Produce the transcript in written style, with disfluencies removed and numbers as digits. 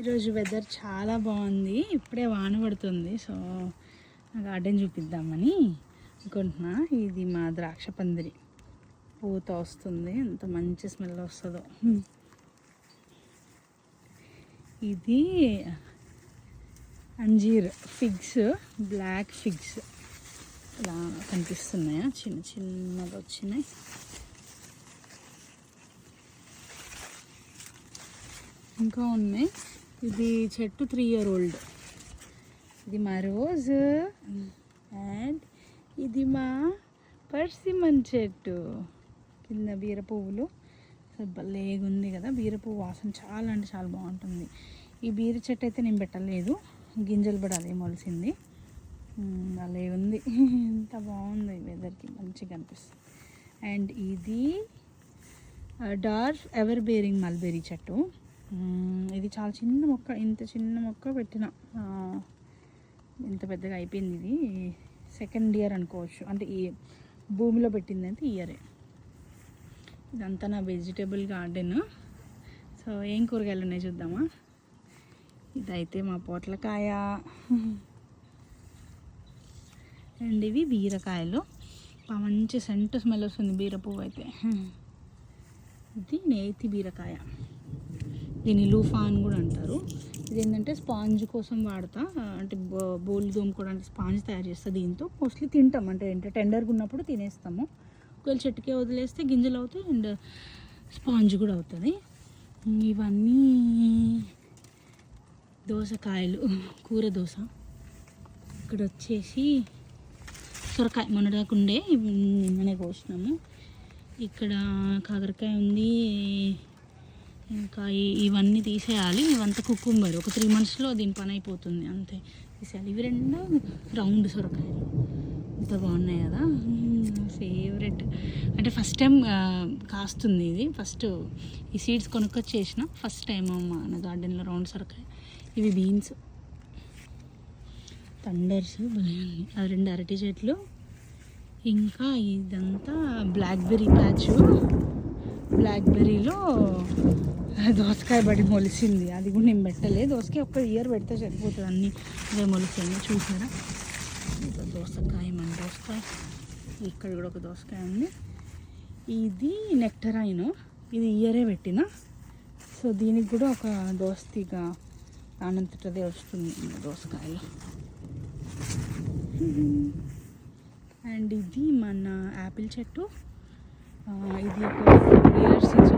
ఈరోజు వెదర్ చాలా బాగుంది. ఇప్పుడే వాన పడుతుంది. సో గార్డెన్ చూపిద్దామని అనుకుంటున్నా. ఇది మా ద్రాక్ష పందిరి, పూత వస్తుంది. ఎంత మంచి స్మెల్ వస్తుందో. ఇది అంజీర్ ఫిగ్స్, బ్లాక్ ఫిగ్స్ ఇలా కనిపిస్తున్నాయా, చిన్న చిన్నగా వచ్చినాయి. ఇంకా ఉన్నాయి. ఇది చెట్టు 3 year old. ఇది మా రోజు అండ్ ఇది మా పర్సిమన్ చెట్టు. కింద బీర పువ్వులు భలేగుంది కదా. బీర పువ్వు వాసన చాలా అంటే చాలా బాగుంటుంది. ఈ బీర చెట్టు అయితే నేను పెట్టలేదు, గింజలు కూడా అదే మొలిసింది. భలే ఉంది, ఎంత బాగుంది. వెదర్కి మంచిగా అనిపిస్తుంది. అండ్ ఇది డార్ఫ్ ఎవర్ బేరింగ్ మల్బెరీ చెట్టు. ఇది చాలా చిన్న మొక్క, ఇంత చిన్న మొక్క పెట్టిన ఇంత పెద్దగా అయిపోయింది. ఇది 2nd year అనుకోవచ్చు, అంటే ఈ భూమిలో పెట్టింది అంటే ఇయరే. ఇదంతా నా వెజిటేబుల్ గార్డెన్. సో ఏం కూరగాయలు ఉన్నాయి చూద్దామా. ఇదైతే మా పొట్లకాయ అండ్ ఇవి బీరకాయలు. మంచి సెంట్ స్మెల్ వస్తుంది బీర పువ్వు అయితే. ఇది నేతి బీరకాయ, దీన్ని లూఫా అని కూడా అంటారు. ఇది ఏంటంటే స్పాంజ్ కోసం వాడతా, అంటే బౌల్ దోముకోవడానికి స్పాంజ్ తయారు చేస్తా. దీంతో మోస్ట్లీ తింటాం, అంటే టెండర్గా ఉన్నప్పుడు తినేస్తాము. ఒకవేళ చెట్టుకే వదిలేస్తే గింజలు అవుతాయి అండ్ స్పాంజ్ కూడా అవుతుంది. ఇవన్నీ దోసకాయలు, కూర దోశ. ఇక్కడ వచ్చేసి సొరకాయ మొన్నడాకుండే నిన్ననే కోసినాము. ఇక్కడ కాకరకాయ ఉంది. ఇంకా ఇవన్నీ తీసేయాలి. ఇవంతా కుకుంబర్, ఒక 3 monthsలో దీని పని అయిపోతుంది, అంతే తీసేయాలి. ఇవి 2 రౌండ్ సొరకాయలు ఎంత బాగున్నాయి కదా, ఫేవరెట్. అంటే ఫస్ట్ టైం కాస్తుంది ఇది. ఫస్ట్ ఈ సీడ్స్ కొనుక్కొచ్చి చేసిన ఫస్ట్ టైం మన గార్డెన్లో రౌండ్ సొరకాయ. ఇవి బీన్స్, థండర్స్ భలే ఉన్నాయి. అవి 2 అరటి చెట్లు. ఇంకా ఇదంతా బ్లాక్బెర్రీ ప్యాచ్. బ్లాక్బెర్రీలో దోసకాయ బడి మొలిసింది, అది కూడా నేను పెట్టలేదు. దోసకాయ 1 year పెడితే సరిపోతుంది, అన్నీ అదే మొలిసింది. చూసారా, దోసకాయ, మన దోసకాయ. ఇక్కడ కూడా ఒక దోసకాయ ఉంది. ఇది నెక్టరైన్, ఇది ఇయరే పెట్టిన. సో దీనికి కూడా ఒక దోసతీగ దానంతటదే వస్తుంది దోసకాయలు. అండ్ ఇది మన యాపిల్ చెట్టు. ఇది ఒక 4 years నుంచి